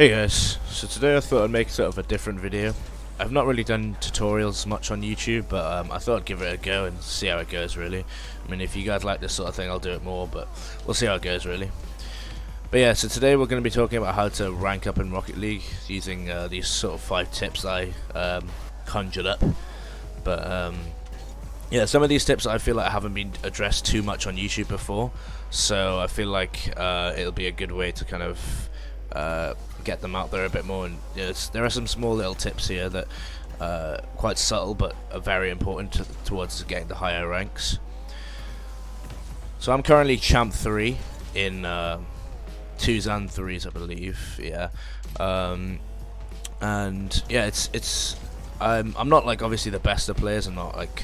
Hey guys, so today I thought I'd make sort of a different video. I've not really done tutorials much on YouTube, but I thought I'd give it a go and see how it goes really. I mean, if you guys like this sort of thing, I'll do it more, but we'll see how it goes really. But yeah, so today we're going to be talking about how to rank up in Rocket League using these sort of 5 tips I conjured up. But yeah, some of these tips I feel like haven't been addressed too much on YouTube before, so I feel like it'll be a good way to kind of get them out there a bit more. And there are some small little tips here that quite subtle but are very important towards getting the higher ranks. So I'm currently champ 3 in 2s and 3s, I believe. Yeah, and yeah, I'm not like obviously the best of players. I'm not like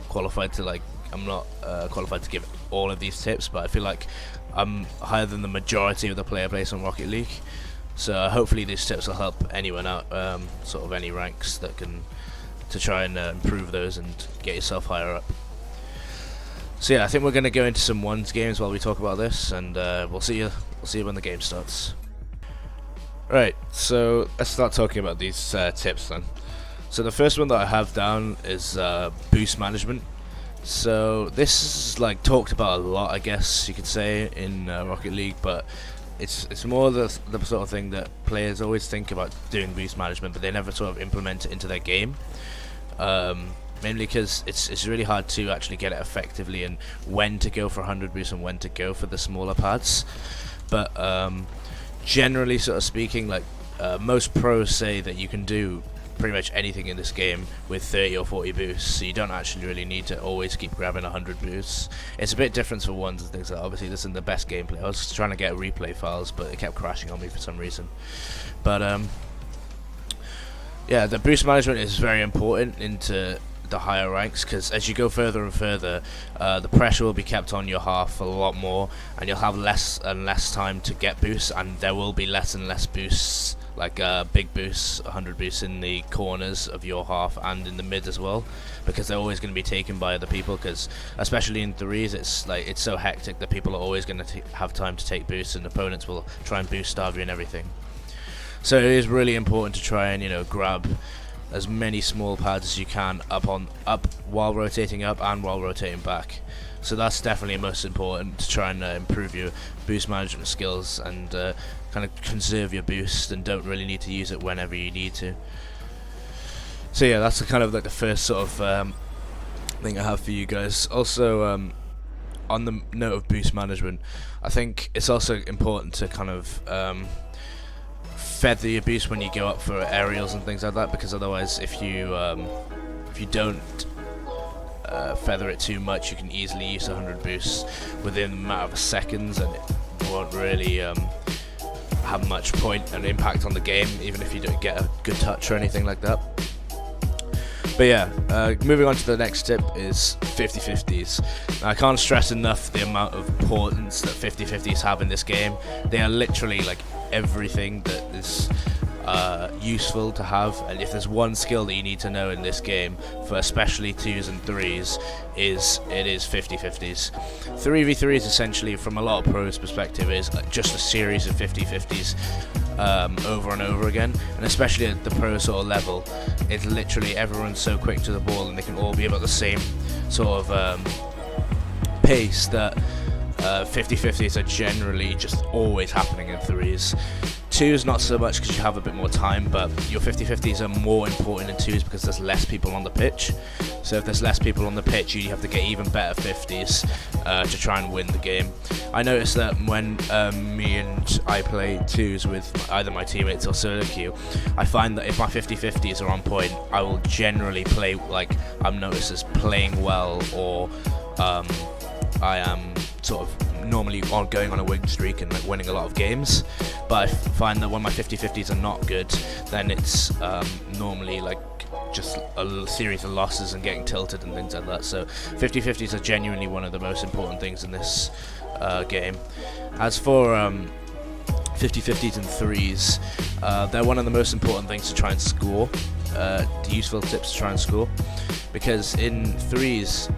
qualified to I'm not qualified to give all of these tips, but I feel like I'm higher than the majority of the player base on Rocket League. So hopefully these tips will help anyone out, sort of any ranks that to try and improve those and get yourself higher up. So yeah, I think we're going to go into some ones games while we talk about this, and we'll see you when the game starts. Right, so let's start talking about these tips then. So the first one that I have down is boost management. So this is like talked about a lot, I guess you could say, in Rocket League, but it's more the sort of thing that players always think about doing boost management, but they never sort of implement it into their game. Mainly because it's really hard to actually get it effectively, and when to go for 100 boost and when to go for the smaller pads. But generally, sort of speaking, like most pros say that you can do pretty much anything in this game with 30 or 40 boosts, so you don't actually really need to always keep grabbing 100 boosts. It's a bit different for ones and things like that. Obviously this isn't the best gameplay. I was trying to get replay files, but it kept crashing on me for some reason. But yeah, the boost management is very important into the higher ranks, because as you go further and further, the pressure will be kept on your half a lot more, and you'll have less and less time to get boosts, and there will be less and less boosts, like big boosts, 100 boosts in the corners of your half and in the mid as well, because they're always going to be taken by other people, because especially in 3s it's so hectic that people are always going to have time to take boosts, and opponents will try and boost starve you and everything. So it is really important to try and grab as many small pads as you can up while rotating up and while rotating back. So that's definitely most important, to try and improve your boost management skills and kind of conserve your boost, and don't really need to use it whenever you need to. So yeah, that's kind of like the first sort of thing I have for you guys. Also, on the note of boost management, I think it's also important to kind of feather your boost when you go up for aerials and things like that, because otherwise if you don't feather it too much, you can easily use 100 boosts within a matter of seconds, and it won't really have much point and impact on the game, even if you don't get a good touch or anything like that. But yeah, moving on to the next tip is 50-50s. Now, I can't stress enough the amount of importance that 50-50s have in this game. They are literally like everything that is useful to have, and if there's one skill that you need to know in this game, for especially 2s and 3s, it is 50-50s. 3v3s essentially, from a lot of pros' perspective, is just a series of 50-50s over and over again, and especially at the pro sort of level, it's literally everyone's so quick to the ball, and they can all be about the same sort of pace that 50-50s are generally just always happening in 3s. 2s not so much, because you have a bit more time, but your 50-50s are more important in 2s because there's less people on the pitch. So if there's less people on the pitch, you have to get even better 50s to try and win the game. I noticed that when me and I play 2s with either my teammates or solo queue, I find that if my 50-50s are on point, I will generally play like I'm noticed as playing well, or I am sort of normally going on a win streak and winning a lot of games. But I find that when my 50-50s are not good, then it's normally just a series of losses and getting tilted and things like that. So 50-50s are genuinely one of the most important things in this game. As for 50-50s and 3s, they're one of the most important things to try and score, useful tips to try and score, because in 3s,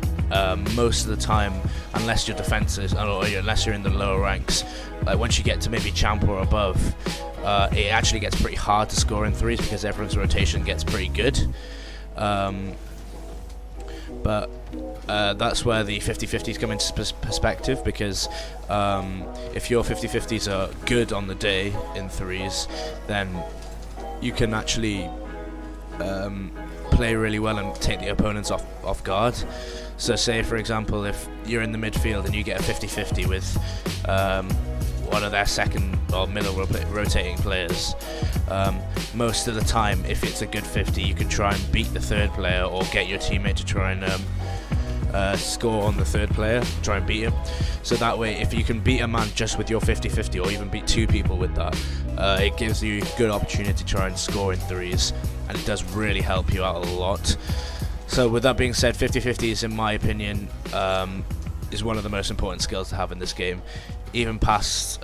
most of the time, unless you're defensive or unless you're in the lower ranks, like once you get to maybe champ or above, it actually gets pretty hard to score in threes because everyone's rotation gets pretty good. But that's where the 50-50s come into perspective, because if your 50-50s are good on the day in threes, then you can actually play really well and take the opponents off guard. So say, for example, if you're in the midfield and you get a 50-50 with one of their second or middle rotating players, most of the time, if it's a good 50, you can try and beat the third player or get your teammate to try and score on the third player, try and beat him. So that way, if you can beat a man just with your 50-50 or even beat two people with that, it gives you a good opportunity to try and score in threes, and it does really help you out a lot. So with that being said, 50-50s, in my opinion, is one of the most important skills to have in this game, even past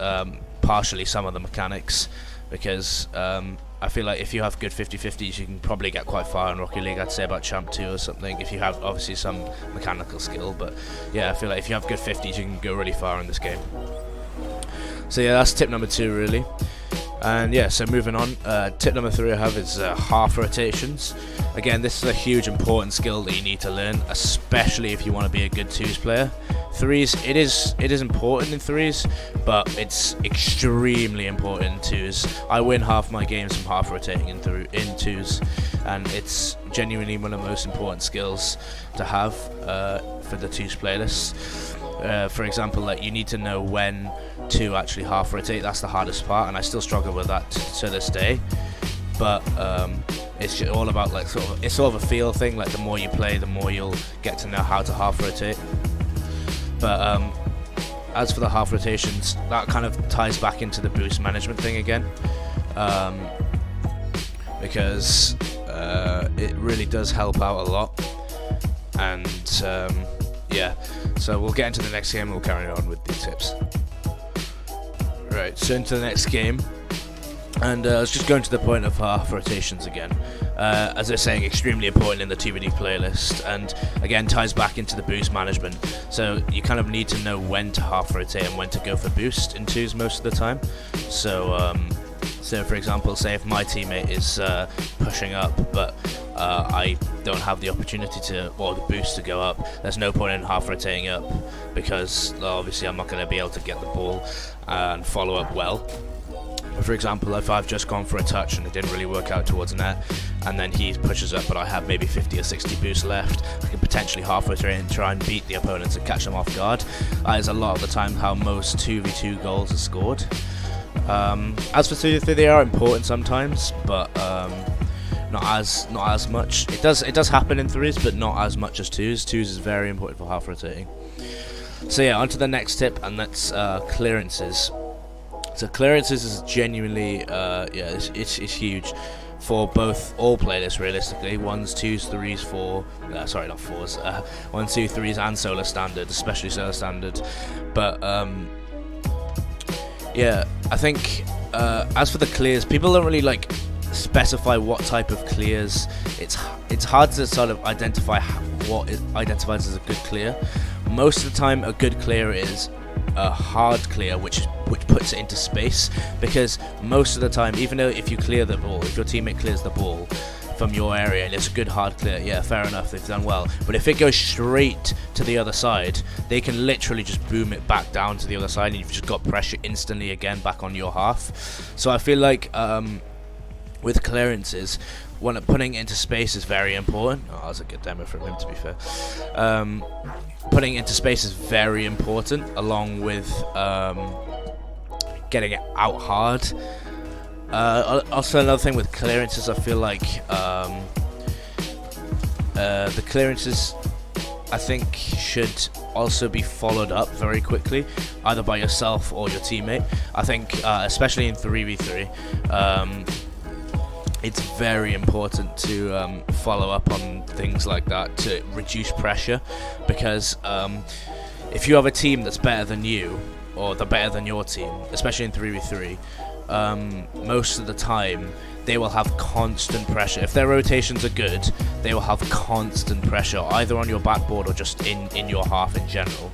partially some of the mechanics, because I feel like if you have good 50-50s, you can probably get quite far in Rocket League. I'd say about Champ 2 or something, if you have obviously some mechanical skill. But yeah, I feel like if you have good 50s, you can go really far in this game. So yeah, that's tip number 2 really. And yeah, so moving on, tip number 3 I have is half rotations. Again, this is a huge important skill that you need to learn, especially if you want to be a good twos player. Threes, it is important in threes, but it's extremely important in twos. I win half my games from half rotating in twos, and it's genuinely one of the most important skills to have for the twos playlist. For example, like, you need to know when to actually half rotate. That's the hardest part, and I still struggle with that to this day. But it's just all about, like, it's sort of a feel thing. Like, the more you play, the more you'll get to know how to half rotate. But as for the half rotations, that kind of ties back into the boost management thing again, because it really does help out a lot. And yeah, so we'll get into the next game and we'll carry on with the tips. Right, so into the next game, and I was just going to the point of half rotations again. As I was saying, extremely important in the TVD playlist, and again ties back into the boost management. So you kind of need to know when to half rotate and when to go for boost in twos most of the time. So so for example, say if my teammate is pushing up, but I don't have the opportunity to, or the boost to go up, there's no point in half rotating up, because obviously I'm not going to be able to get the ball and follow up well. For example, if I've just gone for a touch and it didn't really work out towards net, and then he pushes up but I have maybe 50 or 60 boosts left, I can potentially half rotate and try and beat the opponents and catch them off guard. That is a lot of the time how most 2v2 goals are scored. As for 2v3, they are important sometimes, but not as much. It does happen in threes, but not as much as twos. Twos is very important for half rotating. So yeah, on to the next tip, and that's clearances. So clearances is genuinely, yeah, it's huge for all playlists realistically. 1s, 2s, 3s, 4. Sorry, not 4s. 1, 2, 3s, and solo standard, especially solo standard. But yeah, I think as for the clears, people don't really like specify what type of clears. It's hard to sort of identify what it identifies as a good clear. Most of the time, a good clear is a hard clear, which puts it into space, because most of the time, even though if you clear the ball, if your teammate clears the ball from your area and it's a good hard clear, yeah, fair enough, they've done well. But if it goes straight to the other side, they can literally just boom it back down to the other side, and you've just got pressure instantly again back on your half. So I feel like with clearances, when putting it into space is very important. Oh, that was a good demo from him, to be fair. Putting it into space is very important, along with getting it out hard. Also, another thing with clearances, I feel like the clearances, I think, should also be followed up very quickly, either by yourself or your teammate. I think, especially in 3v3, it's very important to follow up on things like that to reduce pressure, because if you have a team that's better than you, or they're better than your team, especially in 3v3, most of the time they will have constant pressure. If their rotations are good, they will have constant pressure, either on your backboard or just in your half in general.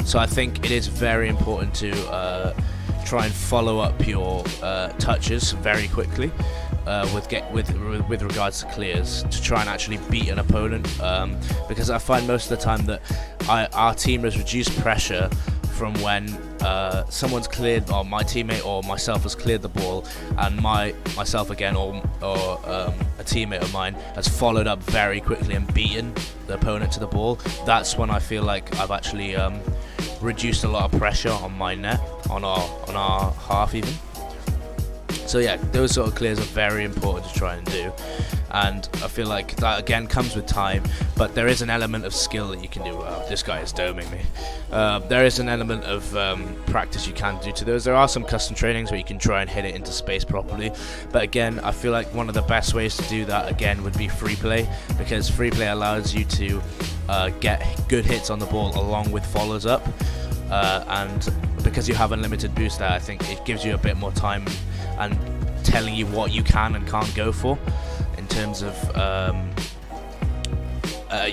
So I think it is very important to try and follow up your touches very quickly with regards to clears, to try and actually beat an opponent, because I find most of the time that our team has reduced pressure from when someone's cleared, or my teammate or myself has cleared the ball, and myself again or a teammate of mine has followed up very quickly and beaten the opponent to the ball. That's when I feel like I've actually reduced a lot of pressure on my net, on our half even. So yeah, those sort of clears are very important to try and do, and I feel like that again comes with time, but there is an element of skill that you can do. Wow, this guy is doming me. There is an element of practice you can do to those. There are some custom trainings where you can try and hit it into space properly, but again, I feel like one of the best ways to do that again would be free play, because free play allows you to get good hits on the ball along with follows up, and because you have unlimited boost there, I think it gives you a bit more time and telling you what you can and can't go for in terms of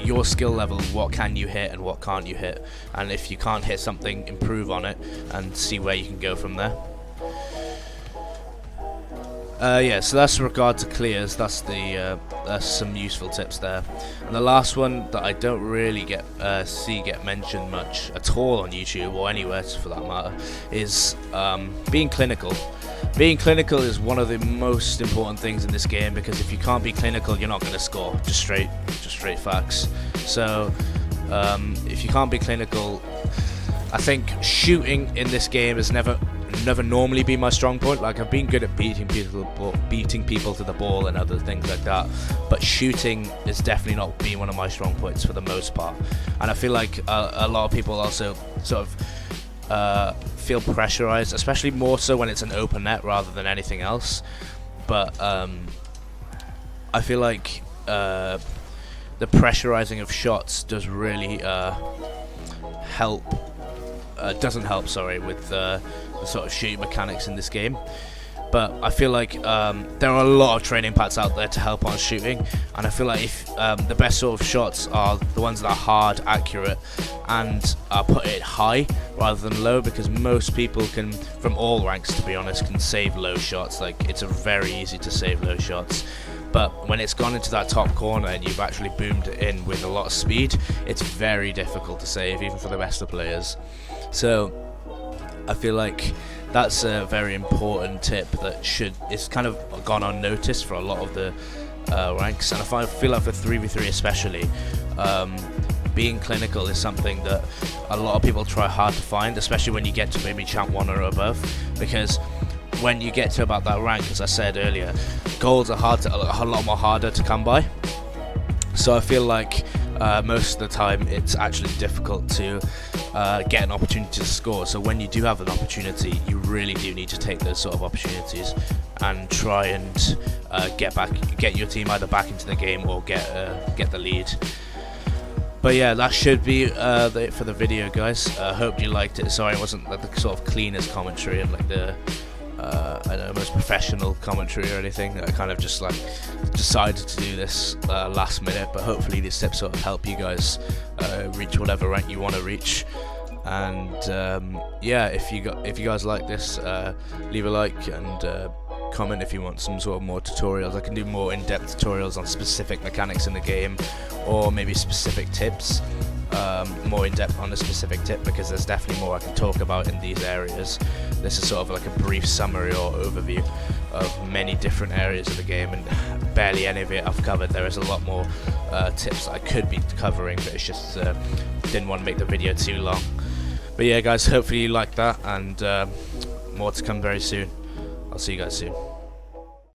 your skill level. What can you hit and what can't you hit, and if you can't hit something, improve on it and see where you can go from there. Yeah, so that's regard to clears. That's some useful tips there. And the last one that I don't really get mentioned much at all on YouTube or anywhere for that matter is being clinical. Being clinical is one of the most important things in this game, because if you can't be clinical, you're not going to score. Just straight facts. So if you can't be clinical, I think shooting in this game has never normally been my strong point. Like, I've been good at beating people to the ball and other things like that, but shooting is definitely not been one of my strong points for the most part. And I feel like a lot of people also sort of feel pressurized, especially more so when it's an open net rather than anything else. But I feel like the pressurizing of shots does really help. Doesn't help, sorry, with the sort of shooting mechanics in this game. But I feel like there are a lot of training packs out there to help on shooting, and I feel like if the best sort of shots are the ones that are hard, accurate, and put it high rather than low, because most people can, from all ranks to be honest, can save low shots. Like, it's very easy to save low shots. But when it's gone into that top corner and you've actually boomed it in with a lot of speed, it's very difficult to save, even for the best of players. So I feel like that's a very important tip that it's kind of gone unnoticed for a lot of the ranks. And I feel like for 3v3 especially, being clinical is something that a lot of people try hard to find, especially when you get to maybe champ 1 or above, because when you get to about that rank, as I said earlier, golds are a lot more harder to come by. So I feel like most of the time it's actually difficult to get an opportunity to score. So when you do have an opportunity, you really do need to take those sort of opportunities and try and get your team either back into the game or get the lead. But yeah, that should be it for the video, guys. Hope you liked it. Sorry it wasn't like the sort of cleanest commentary and like the I don't know, most professional commentary or anything. I kind of just like decided to do this last minute, but hopefully these tips sort of help you guys reach whatever rank you want to reach. And yeah, if you guys like this, leave a like and comment if you want some sort of more tutorials. I can do more in-depth tutorials on specific mechanics in the game, or maybe specific tips, more in-depth on a specific tip, because there's definitely more I can talk about in these areas. This is sort of like a brief summary or overview of many different areas of the game, and barely any of it I've covered. There is a lot more tips I could be covering, but it's just didn't want to make the video too long. But yeah guys, hopefully you liked that, and more to come very soon. I'll see you guys soon.